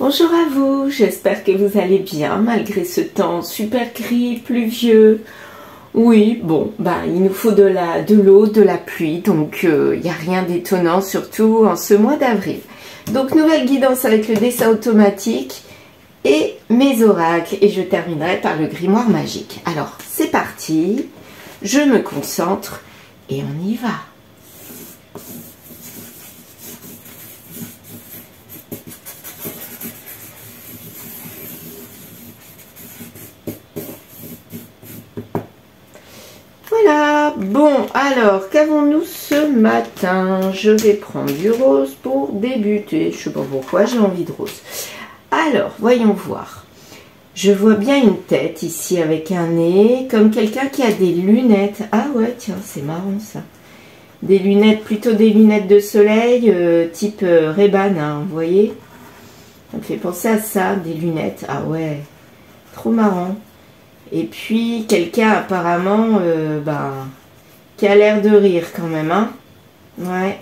Bonjour à vous, j'espère que vous allez bien malgré ce temps super gris, pluvieux. Oui, bon, il nous faut de l'eau, de la pluie, donc il n'y a rien d'étonnant, surtout en ce mois d'avril. Donc nouvelle guidance avec le dessin automatique et mes oracles, et je terminerai par le grimoire magique. Alors c'est parti, je me concentre et on y va. Voilà, bon, alors, qu'avons-nous ce matin? Je vais prendre du rose pour débuter. Je sais pas pourquoi, j'ai envie de rose. Alors, voyons voir. Je vois bien une tête ici avec un nez, comme quelqu'un qui a des lunettes. Ah ouais, tiens, c'est marrant ça. Des lunettes, plutôt des lunettes de soleil, type Ray-Ban, hein, vous voyez? Ça me fait penser à ça, des lunettes. Ah ouais, trop marrant. Et puis, quelqu'un apparemment, qui a l'air de rire quand même, hein. Ouais.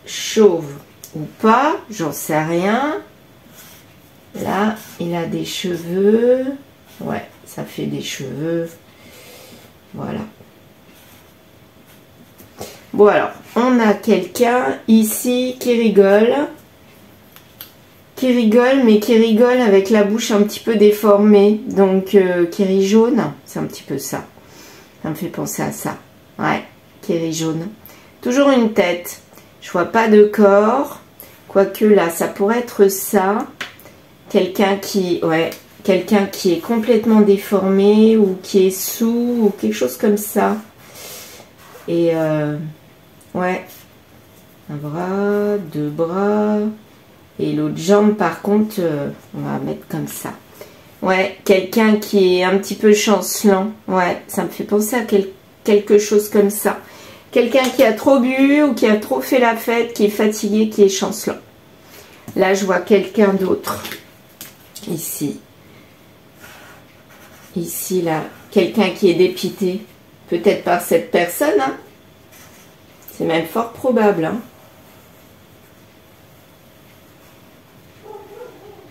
Chauve ou pas, j'en sais rien. Là, il a des cheveux. Ouais, ça fait des cheveux. Voilà. Bon, alors, on a quelqu'un ici qui rigole. Mais qui rigole avec la bouche un petit peu déformée, donc qui rit jaune, c'est un petit peu ça. Ça me fait penser à ça. Ouais, qui rit jaune. Toujours une tête. Je vois pas de corps, quoique là, ça pourrait être ça. Quelqu'un qui est complètement déformé ou qui est sous ou quelque chose comme ça. Et ouais, un bras, deux bras. Et l'autre jambe, par contre, on va mettre comme ça. Ouais, quelqu'un qui est un petit peu chancelant. Ouais, ça me fait penser à quelque chose comme ça. Quelqu'un qui a trop bu ou qui a trop fait la fête, qui est fatigué, qui est chancelant. Là, je vois quelqu'un d'autre. Ici. Ici, là. Quelqu'un qui est dépité. Peut-être par cette personne, hein. C'est même fort probable, hein.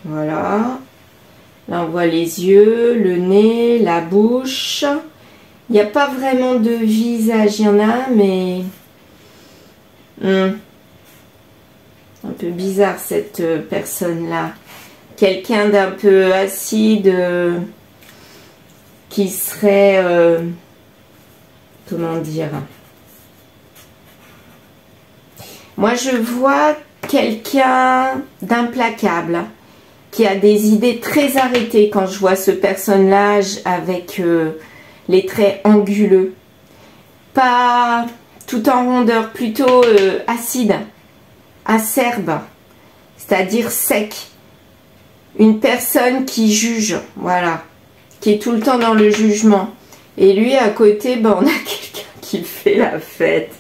Voilà, là on voit les yeux, le nez, la bouche. Il n'y a pas vraiment de visage, il y en a, mais un peu bizarre cette personne-là. Quelqu'un d'un peu acide qui serait, comment dire, moi je vois quelqu'un d'implacable, qui a des idées très arrêtées quand je vois ce personnage avec les traits anguleux. Pas tout en rondeur, plutôt acide, acerbe, c'est-à-dire sec. Une personne qui juge, voilà, qui est tout le temps dans le jugement. Et lui, à côté, on a quelqu'un qui fait la fête,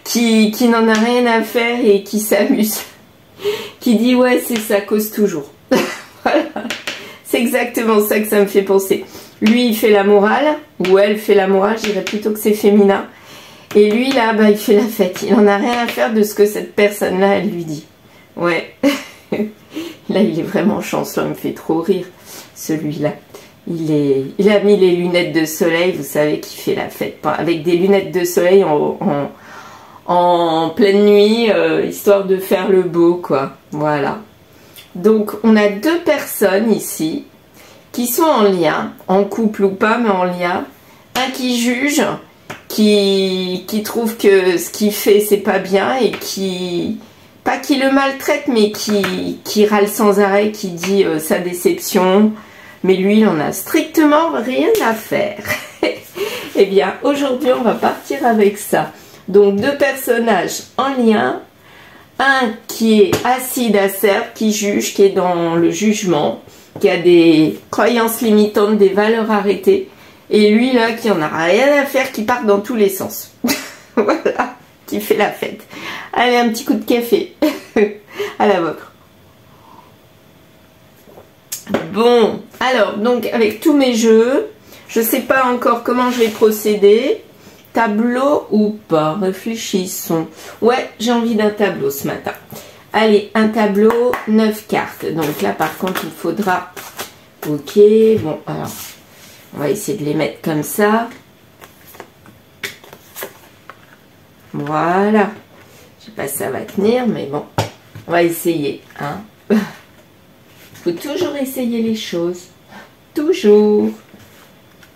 qui n'en a rien à faire et qui s'amuse. Qui dit, ouais, c'est ça, cause toujours. Voilà, c'est exactement ça que ça me fait penser. Lui, il fait la morale, ou elle fait la morale, je dirais plutôt que c'est féminin. Et lui, là, il fait la fête. Il n'en a rien à faire de ce que cette personne-là, elle lui dit. Ouais. Là, il est vraiment chancelant, il me fait trop rire, celui-là. Il a mis les lunettes de soleil, vous savez, qui fait la fête. Avec des lunettes de soleil en pleine nuit, histoire de faire le beau, quoi. Voilà. Donc, on a deux personnes ici qui sont en lien, en couple ou pas, mais en lien. Un qui juge, qui trouve que ce qu'il fait, c'est pas bien et qui, pas qui le maltraite, mais qui râle sans arrêt, qui dit sa déception. Mais lui, il en a strictement rien à faire. Eh bien, aujourd'hui, on va partir avec ça. Donc, deux personnages en lien. Un qui est acide, acerbe, qui juge, qui est dans le jugement, qui a des croyances limitantes, des valeurs arrêtées. Et lui, là, qui en a rien à faire, qui part dans tous les sens. Voilà, qui fait la fête. Allez, un petit coup de café. À la vôtre. Bon, alors, donc, avec tous mes jeux, je ne sais pas encore comment je vais procéder. Tableau ou pas? Réfléchissons. Ouais, j'ai envie d'un tableau ce matin. Allez, un tableau, 9 cartes. Donc là, par contre, il faudra... Ok, bon, alors, on va essayer de les mettre comme ça. Voilà. Je sais pas si ça va tenir, mais bon, on va essayer. Hein. Faut toujours essayer les choses. Toujours.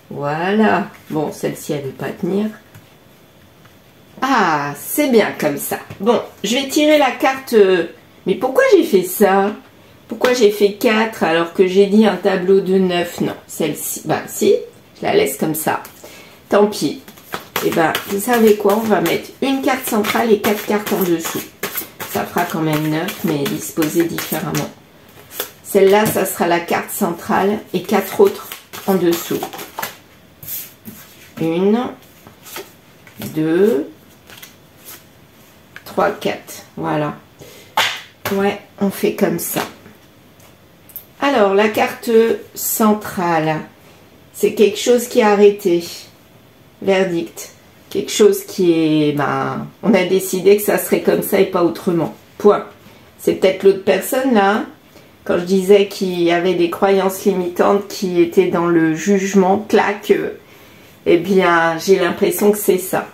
Voilà. Bon, celle-ci, elle ne veut pas tenir. Ah, c'est bien comme ça. Bon, je vais tirer la carte... Mais pourquoi j'ai fait ça? Pourquoi j'ai fait 4 alors que j'ai dit un tableau de 9? Non, celle-ci, bah si, je la laisse comme ça. Tant pis. Et ben, vous savez quoi? On va mettre une carte centrale et 4 cartes en dessous. Ça fera quand même 9, mais disposées différemment. Celle-là, ça sera la carte centrale et 4 autres en dessous. 1, 2, 3, 4. Voilà. Ouais, on fait comme ça. Alors, la carte centrale, c'est quelque chose qui est arrêté. Verdict. Quelque chose qui est... Ben, on a décidé que ça serait comme ça et pas autrement. Point. C'est peut-être l'autre personne, là. Quand je disais qu'il y avait des croyances limitantes qui étaient dans le jugement, clac, eh bien, j'ai l'impression que c'est ça.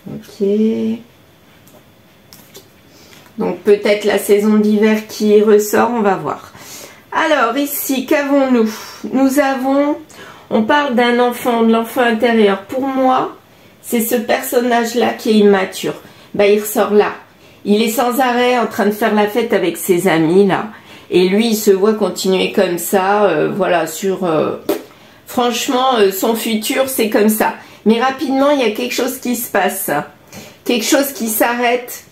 Ok. Donc peut-être la saison d'hiver qui ressort, on va voir. Alors ici, qu'avons-nous? Nous avons, on parle d'un enfant, de l'enfant intérieur. Pour moi, c'est ce personnage-là qui est immature. Ben, il ressort là. Il est sans arrêt en train de faire la fête avec ses amis là. Et lui, il se voit continuer comme ça, voilà, sur... franchement, son futur, c'est comme ça. Mais rapidement, il y a quelque chose qui se passe. Quelque chose qui s'arrête,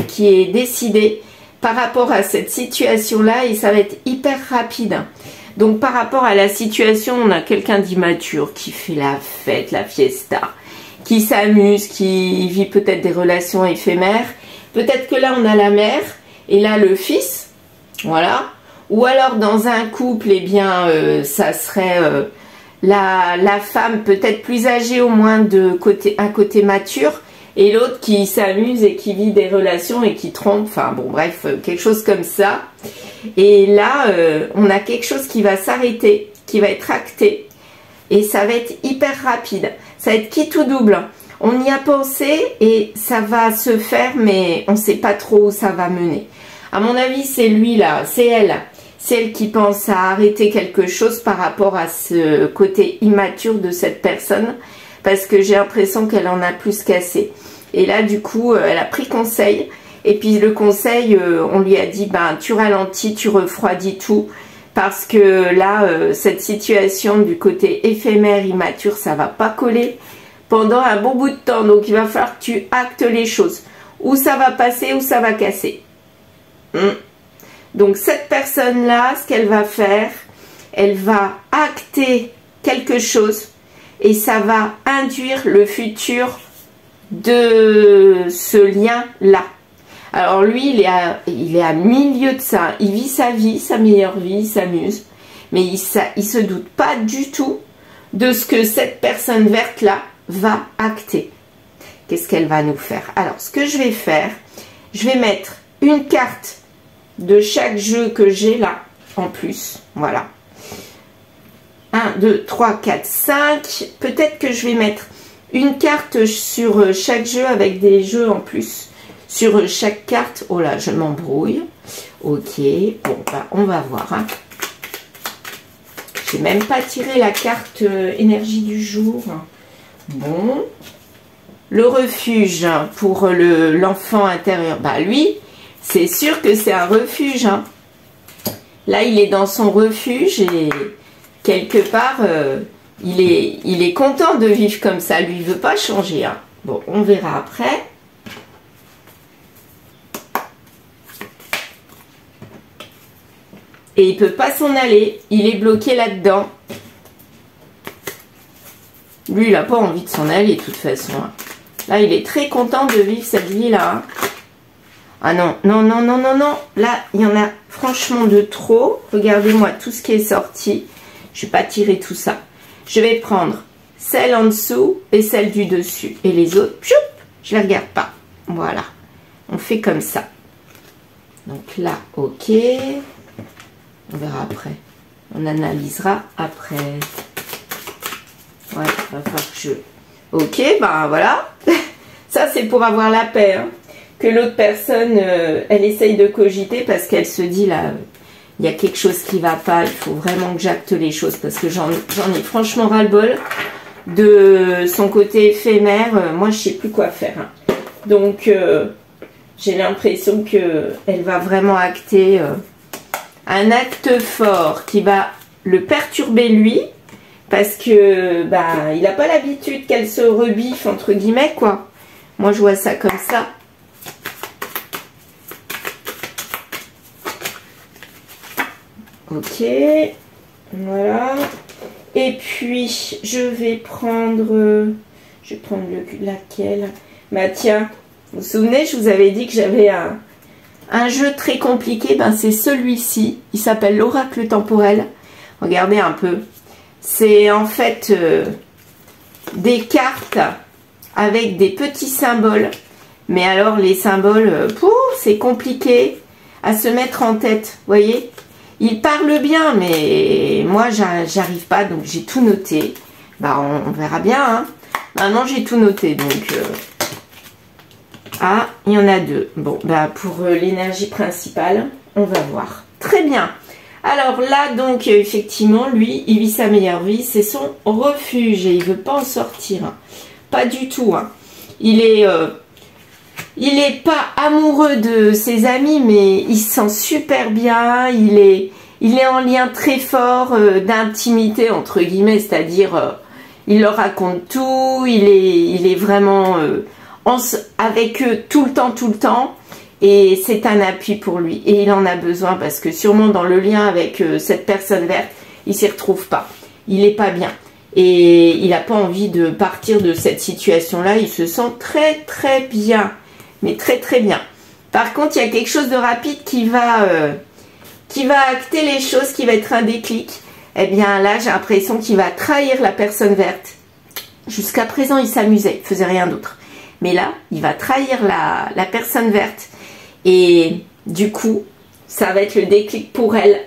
qui est décidé par rapport à cette situation-là et ça va être hyper rapide. Donc par rapport à la situation, on a quelqu'un d'immature qui fait la fête, la fiesta, qui s'amuse, qui vit peut-être des relations éphémères. Peut-être que là, on a la mère et là, le fils, voilà. Ou alors dans un couple, eh bien, ça serait la femme peut-être plus âgée, au moins un côté mature, et l'autre qui s'amuse et qui vit des relations et qui trompe, enfin bon bref, quelque chose comme ça. Et là, on a quelque chose qui va s'arrêter, qui va être acté, et ça va être hyper rapide. Ça va être qui tout double. On y a pensé et ça va se faire, mais on ne sait pas trop où ça va mener. À mon avis, c'est lui là, c'est elle. C'est elle qui pense à arrêter quelque chose par rapport à ce côté immature de cette personne. Parce que j'ai l'impression qu'elle en a plus qu'assez. Et là, du coup, elle a pris conseil. Et puis le conseil, on lui a dit, ben, tu ralentis, tu refroidis tout. Parce que là, cette situation du côté éphémère, immature, ça va pas coller pendant un bon bout de temps. Donc, il va falloir que tu actes les choses. Ou ça va passer, ou ça va casser. Donc, cette personne-là, ce qu'elle va faire, elle va acter quelque chose. Et ça va induire le futur de ce lien-là. Alors lui, il est à milieu de ça. Il vit sa vie, sa meilleure vie, il s'amuse. Mais il se doute pas du tout de ce que cette personne verte-là va acter. Qu'est-ce qu'elle va nous faire? Alors, ce que je vais faire, je vais mettre une carte de chaque jeu que j'ai là, en plus. Voilà. 1, 2, 3, 4, 5. Peut-être que je vais mettre une carte sur chaque jeu avec des jeux en plus. Sur chaque carte. Oh là, je m'embrouille. Ok. Bon, bah, on va voir. Hein. J'ai même pas tiré la carte énergie du jour. Bon. Le refuge pour l'enfant intérieur. Bah, lui, c'est sûr que c'est un refuge. Hein. Là, il est dans son refuge et... quelque part, il est content de vivre comme ça. Lui, il ne veut pas changer. Hein. Bon, on verra après. Et il ne peut pas s'en aller. Il est bloqué là-dedans. Lui, il n'a pas envie de s'en aller de toute façon. Hein. Là, il est très content de vivre cette vie-là. Hein. Ah non, non, non, non, non, non. Là, il y en a franchement de trop. Regardez-moi tout ce qui est sorti. Je ne vais pas tirer tout ça. Je vais prendre celle en dessous et celle du dessus. Et les autres, choup, je ne les regarde pas. Voilà. On fait comme ça. Donc là, ok. On verra après. On analysera après. Ouais, il va falloir que je... Ok, ben voilà. Ça, c'est pour avoir la paix. Hein. Que l'autre personne, elle essaye de cogiter parce qu'elle se dit, là, il y a quelque chose qui va pas. Il faut vraiment que j'acte les choses parce que j'en ai franchement ras-le-bol de son côté éphémère. Moi, je sais plus quoi faire. Hein. Donc, j'ai l'impression qu'elle va vraiment acter un acte fort qui va le perturber lui. Parce que, bah, il n'a pas l'habitude qu'elle se rebiffe, entre guillemets, quoi. Moi, je vois ça comme ça. Ok. Voilà. Et puis, je vais prendre... laquelle? Bah, tiens. Vous vous souvenez, je vous avais dit que j'avais un jeu très compliqué. Ben, c'est celui-ci. Il s'appelle l'oracle temporel. Regardez un peu. C'est en fait des cartes avec des petits symboles. Mais alors les symboles, c'est compliqué à se mettre en tête. Vous voyez, il parle bien, mais moi j'arrive pas. Donc j'ai tout noté. Bah on verra bien. Hein. Maintenant j'ai tout noté. Donc ah, il y en a deux. Bon, bah pour l'énergie principale, on va voir. Très bien. Alors là, donc, effectivement, lui, il vit sa meilleure vie. C'est son refuge et il veut pas en sortir. Hein. Pas du tout. Hein. Il est pas amoureux de ses amis, mais il se sent super bien. Il est en lien très fort d'intimité, entre guillemets. C'est-à-dire, il leur raconte tout. Il est vraiment avec eux tout le temps. Et c'est un appui pour lui. Et il en a besoin parce que sûrement dans le lien avec cette personne verte, il s'y retrouve pas. Il n'est pas bien. Et il n'a pas envie de partir de cette situation-là. Il se sent très bien. Mais très bien. Par contre, il y a quelque chose de rapide qui va acter les choses, qui va être un déclic. Eh bien là, j'ai l'impression qu'il va trahir la personne verte. Jusqu'à présent, il s'amusait. Il faisait rien d'autre. Mais là, il va trahir la personne verte. Et du coup, ça va être le déclic pour elle.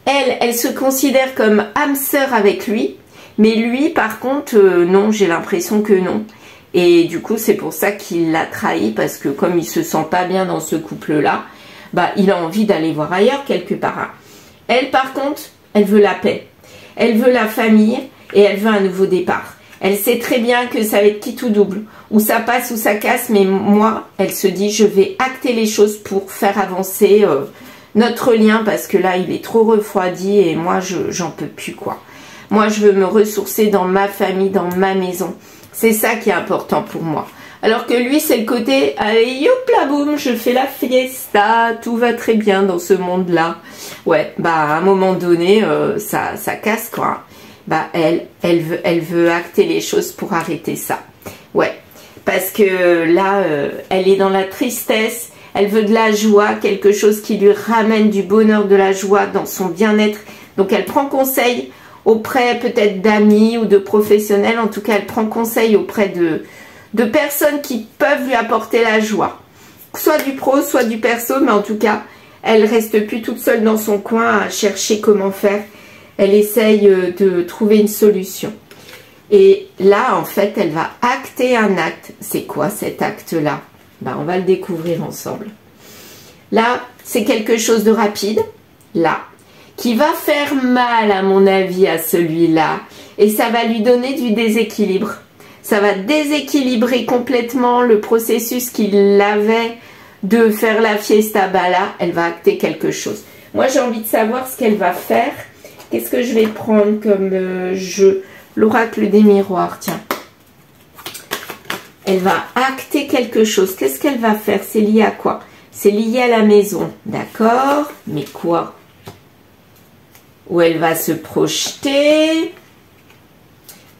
Elle se considère comme âme sœur avec lui. Mais lui, par contre, non, j'ai l'impression que non. Et du coup, c'est pour ça qu'il l'a trahi. Parce que comme il se sent pas bien dans ce couple-là, bah, il a envie d'aller voir ailleurs quelque part. Elle, par contre, elle veut la paix. Elle veut la famille et elle veut un nouveau départ. Elle sait très bien que ça va être quitte ou double. Ou ça passe ou ça casse. Mais moi, elle se dit, je vais acter les choses pour faire avancer notre lien. Parce que là, il est trop refroidi et moi, j'en peux plus, quoi. Moi, je veux me ressourcer dans ma famille, dans ma maison. C'est ça qui est important pour moi. Alors que lui, c'est le côté, allez, youp la boum, je fais la fiesta, tout va très bien dans ce monde-là. Ouais, bah à un moment donné, ça casse, quoi. Bah elle veut acter les choses pour arrêter ça. Ouais, parce que là, elle est dans la tristesse, elle veut de la joie, quelque chose qui lui ramène du bonheur, de la joie dans son bien-être. Donc elle prend conseil auprès peut-être d'amis ou de professionnels. En tout cas, elle prend conseil auprès de personnes qui peuvent lui apporter la joie. Soit du pro, soit du perso, mais en tout cas, elle reste plus toute seule dans son coin à chercher comment faire. Elle essaye de trouver une solution. Et là, en fait, elle va acter un acte. C'est quoi cet acte-là? Ben, on va le découvrir ensemble. Là, c'est quelque chose de rapide. Là, qui va faire mal, à mon avis, à celui-là. Et ça va lui donner du déséquilibre. Ça va déséquilibrer complètement le processus qu'il avait de faire la fiesta. Bah là, elle va acter quelque chose. Moi, j'ai envie de savoir ce qu'elle va faire. Qu'est-ce que je vais prendre comme jeu? L'oracle des miroirs, tiens. Elle va acter quelque chose. Qu'est-ce qu'elle va faire? C'est lié à quoi? C'est lié à la maison, d'accord? Mais quoi? Où elle va se projeter.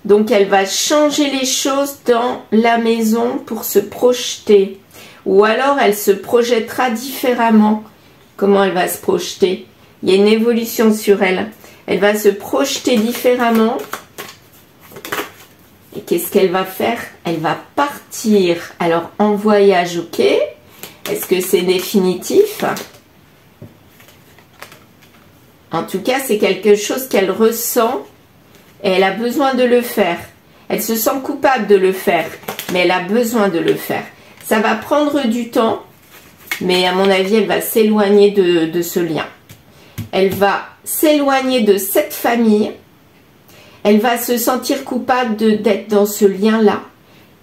Donc, elle va changer les choses dans la maison pour se projeter. Ou alors, elle se projettera différemment. Comment elle va se projeter? Il y a une évolution sur elle. Elle va se projeter différemment. Et qu'est-ce qu'elle va faire? Elle va partir. Alors, en voyage, ok. Est-ce que c'est définitif? En tout cas, c'est quelque chose qu'elle ressent et elle a besoin de le faire. Elle se sent coupable de le faire, mais elle a besoin de le faire. Ça va prendre du temps, mais à mon avis, elle va s'éloigner de ce lien. Elle va s'éloigner de cette famille. Elle va se sentir coupable d'être dans ce lien-là.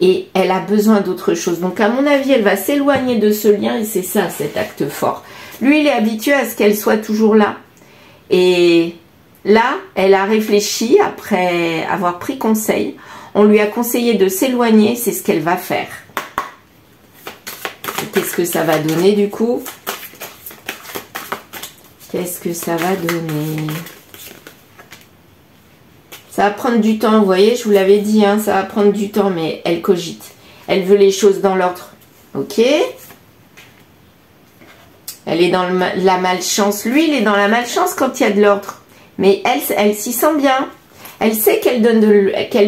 Et elle a besoin d'autre chose. Donc, à mon avis, elle va s'éloigner de ce lien. Et c'est ça, cet acte fort. Lui, il est habitué à ce qu'elle soit toujours là. Et là, elle a réfléchi après avoir pris conseil. On lui a conseillé de s'éloigner. C'est ce qu'elle va faire. Qu'est-ce que ça va donner du coup? Qu'est-ce que ça va donner? Ça va prendre du temps, vous voyez, je vous l'avais dit, hein, ça va prendre du temps, mais elle cogite. Elle veut les choses dans l'ordre. Ok? Elle est dans la malchance. Lui, il est dans la malchance quand il y a de l'ordre. Mais elle s'y sent bien. Elle sait qu'elle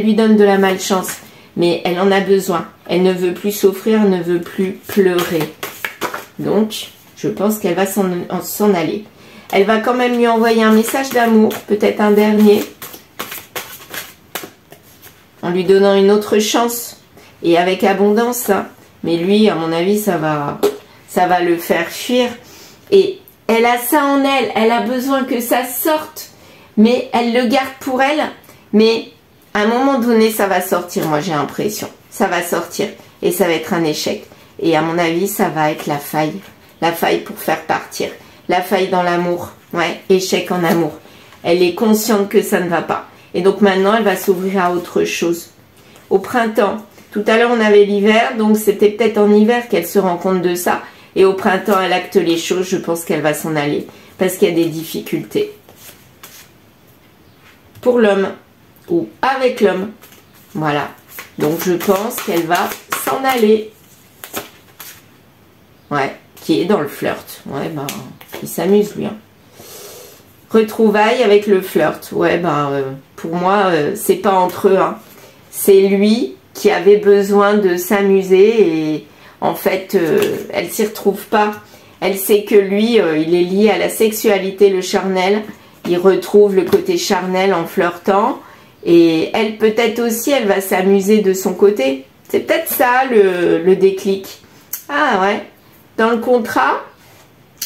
lui donne de la malchance. Mais elle en a besoin. Elle ne veut plus souffrir, elle ne veut plus pleurer. Donc, je pense qu'elle va s'en aller. Elle va quand même lui envoyer un message d'amour, peut-être un dernier. En lui donnant une autre chance. Et avec abondance. Hein. Mais lui, à mon avis, ça va le faire fuir. Et elle a ça en elle. Elle a besoin que ça sorte. Mais elle le garde pour elle. Mais à un moment donné, ça va sortir, moi j'ai l'impression. Ça va sortir et ça va être un échec. Et à mon avis, ça va être la faille. La faille pour faire partir. La faille dans l'amour. Ouais, échec en amour. Elle est consciente que ça ne va pas. Et donc maintenant, elle va s'ouvrir à autre chose. Au printemps. Tout à l'heure, on avait l'hiver. Donc c'était peut-être en hiver qu'elle se rend compte de ça. Et au printemps, elle acte les choses. Je pense qu'elle va s'en aller. Parce qu'il y a des difficultés. Pour l'homme. Ou avec l'homme. Voilà. Donc je pense qu'elle va s'en aller. Ouais. Qui est dans le flirt. Ouais, bah, il s'amuse lui. Hein. Retrouvailles avec le flirt. Ouais, bah, pour moi, c'est pas entre eux. Hein. C'est lui qui avait besoin de s'amuser et en fait, elle s'y retrouve pas. Elle sait que lui, il est lié à la sexualité, le charnel. Il retrouve le côté charnel en flirtant. Et elle, peut-être aussi, elle va s'amuser de son côté. C'est peut-être ça, le déclic. Ah ouais. Dans le contrat,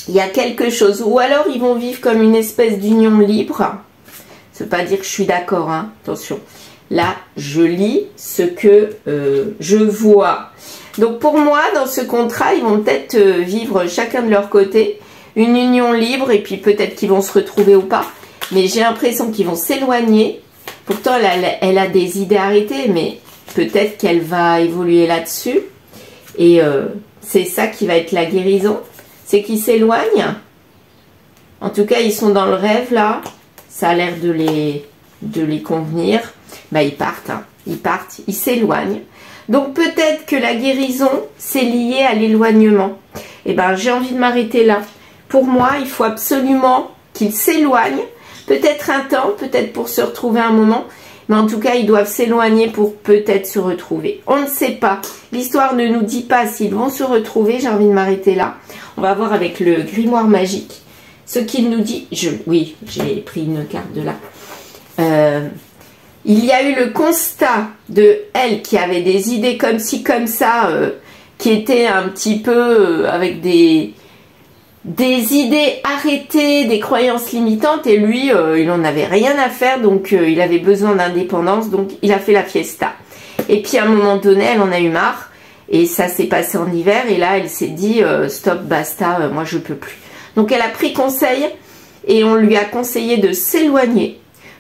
il y a quelque chose. Ou alors, ils vont vivre comme une espèce d'union libre. Ça ne veut pas dire que je suis d'accord, hein. Attention. Là, je lis ce que je vois. Donc, pour moi, dans ce contrat, ils vont peut-être vivre chacun de leur côté une union libre. Et puis, peut-être qu'ils vont se retrouver ou pas. Mais j'ai l'impression qu'ils vont s'éloigner. Pourtant, elle a des idées arrêtées, mais peut-être qu'elle va évoluer là-dessus. Et c'est ça qui va être la guérison. C'est qu'ils s'éloignent. En tout cas, ils sont dans le rêve, là. Ça a l'air de les convenir. Bah, ils partent. Hein. Ils partent, ils s'éloignent. Donc, peut-être que la guérison, c'est lié à l'éloignement. Et ben, j'ai envie de m'arrêter là. Pour moi, il faut absolument qu'ils s'éloignent. Peut-être un temps, peut-être pour se retrouver un moment. Mais en tout cas, ils doivent s'éloigner pour peut-être se retrouver. On ne sait pas. L'histoire ne nous dit pas s'ils vont se retrouver. J'ai envie de m'arrêter là. On va voir avec le grimoire magique. Ce qu'il nous dit... Oui, j'ai pris une carte de là. Il y a eu le constat de elle qui avait des idées comme ci, comme ça, qui étaient un petit peu avec des idées arrêtées, des croyances limitantes, et lui, il n'en avait rien à faire, donc il avait besoin d'indépendance, donc il a fait la fiesta. Et puis à un moment donné, elle en a eu marre, et ça s'est passé en hiver, et là, elle s'est dit, stop, basta, moi je peux plus. Donc elle a pris conseil, et on lui a conseillé de s'éloigner,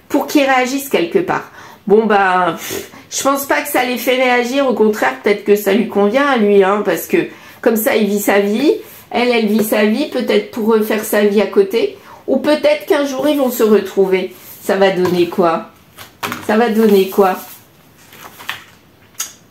pour qu'il réagisse quelque part. Bon, bah, je pense pas que ça les fait réagir, au contraire, peut-être que ça lui convient à lui, hein, parce que comme ça, il vit sa vie. Elle vit sa vie, peut-être pour refaire sa vie à côté. Ou peut-être qu'un jour, ils vont se retrouver. Ça va donner quoi? Ça va donner quoi?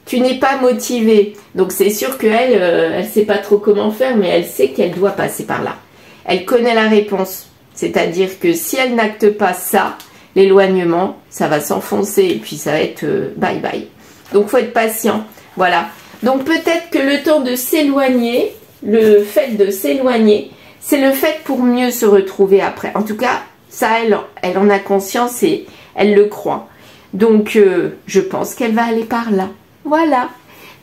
Tu n'es pas motivée. Donc, c'est sûr qu'elle, elle sait pas trop comment faire, mais elle sait qu'elle doit passer par là. Elle connaît la réponse. C'est-à-dire que si elle n'acte pas ça, l'éloignement, ça va s'enfoncer et puis ça va être bye-bye. Donc, il faut être patient. Voilà. Donc, peut-être que le temps de s'éloigner... Le fait de s'éloigner, c'est le fait pour mieux se retrouver après. En tout cas, Ça, elle en a conscience et elle le croit. Donc, je pense qu'elle va aller par là. Voilà.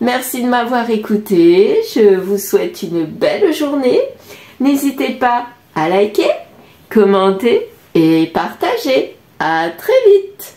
Merci de m'avoir écouté. Je vous souhaite une belle journée. N'hésitez pas à liker, commenter et partager. À très vite.